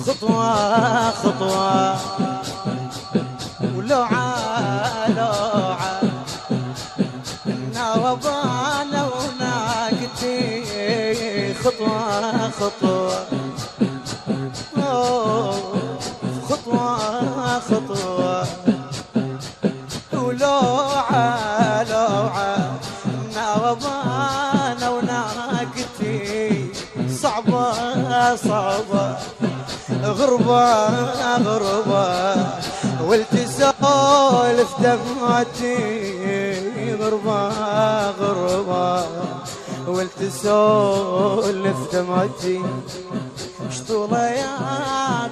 خطوة خطوة ولوعة لوعة نوبانا وناقتي خطوة خطوة خطوة خطوة ولوعة لوعة نوبانا وناقتي صعبة صعبة غربة غربة والتسولف دمعتي غربة غربة والتسولف دمعتي شطولة يا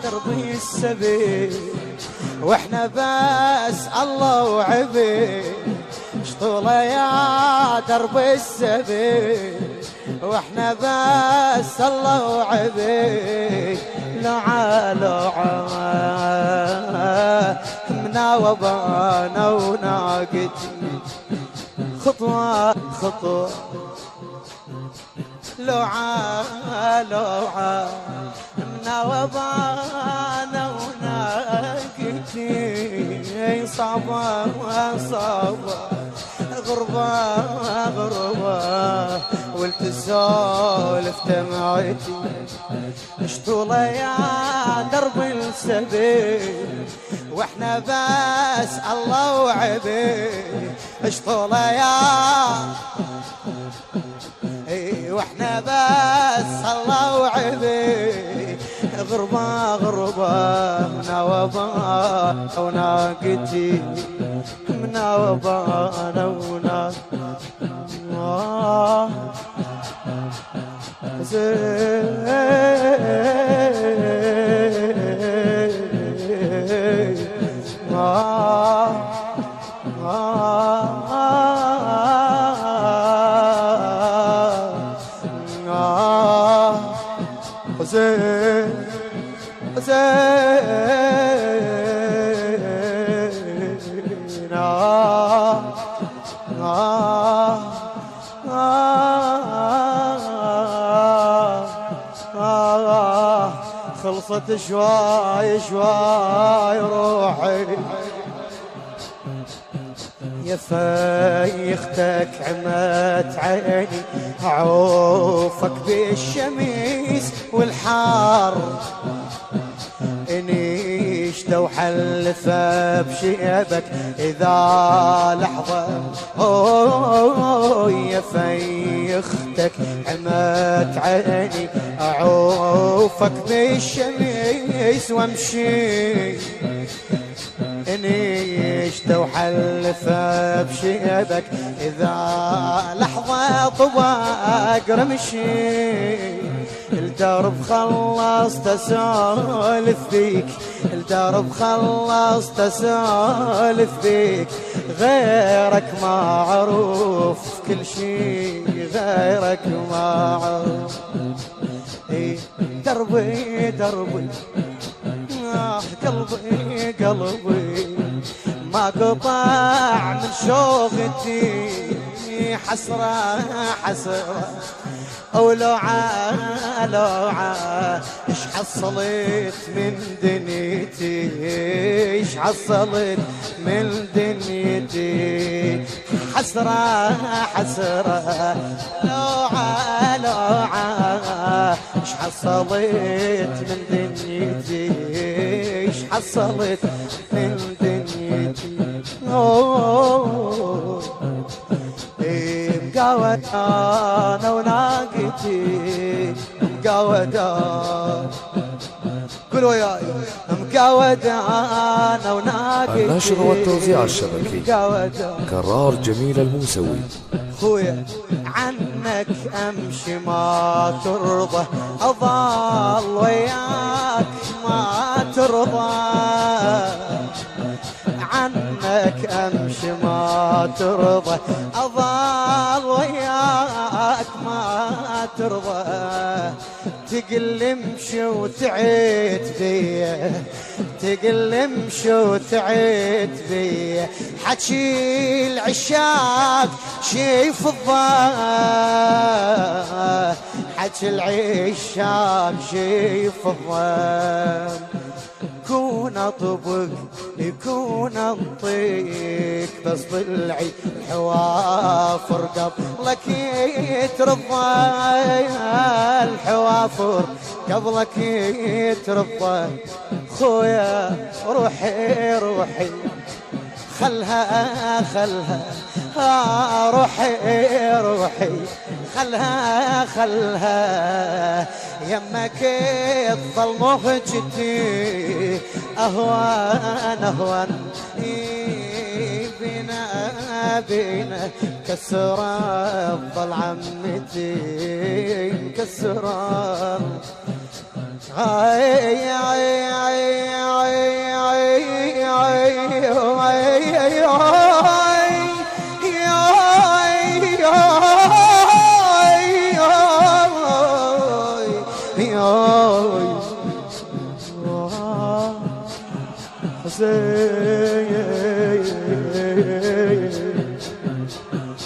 دربي السبيل واحنا بس الله وعبيد شطولة يا دربي السبيل واحنا بس الله وعبيد لوعة لوعة مناوبانا وناقتي خطوة خطوة لوعة لوعة مناوبانا وناقتي صعبة صعبة غربة غربة والتسولف دمعتي شطولة يا درب السبيل واحنا بس الله وعبيد شطولة يا واحنا بس الله وعبيد غربة غربة مناوبة وناقتي مناوبة وناقتي خلصت شوي شوي روحي يا فيختك عمت عيني عوفك بالشميس والحار انيش لو حلفه بشيبك اذا لحظه يا فيختك عمت عيني اعوفك بالشميس وامشي انيش لو حلفه بشيبك اذا لحظه طباق رمشي الدرب خلصت اسولف فيك الدرب خلصت اسولف فيك غيرك معروف كل شي غيرك معروف دربي دربي قلبي قلبي ما قطع من شوقتي حسرة حسرة ولوعة لوعة ايش حصلت من دنيتي ايش حصلت من دنيتي حسرة حسرة لوعة لوعة ايش حصلت من دنيتي ايش حصلت من دنيتي مقاودانا وناقتي مقاودانا قول وياي مقاودانا وناقتي النشر والتوزيع الشبكي كرار جميل الموسوي خويا عنك امشي ما ترضى اظل وياك ما ترضى عنك امشي ما ترضى اظل وياك ما ترضى تقل امشي وتعيد بيا تقل امشي وتعيد بيا حكي العشاق شي فضة حكي العشاق شي فضة اطبق يكون انطيك، بس ضلعي الحوافر قبلك يترضى، الحوافر قبلك يترضى. خويا روحي روحي خلها روحي روحي خلها يمك تظل مهجتي أهوان بينا كسرة ظل عمتي كسرة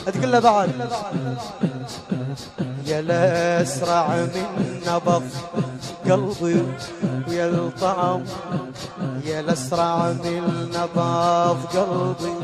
اتقل بعد يا الاسرع من نبض قلبي ويا الطعم، يا الاسرع من نبض قلبي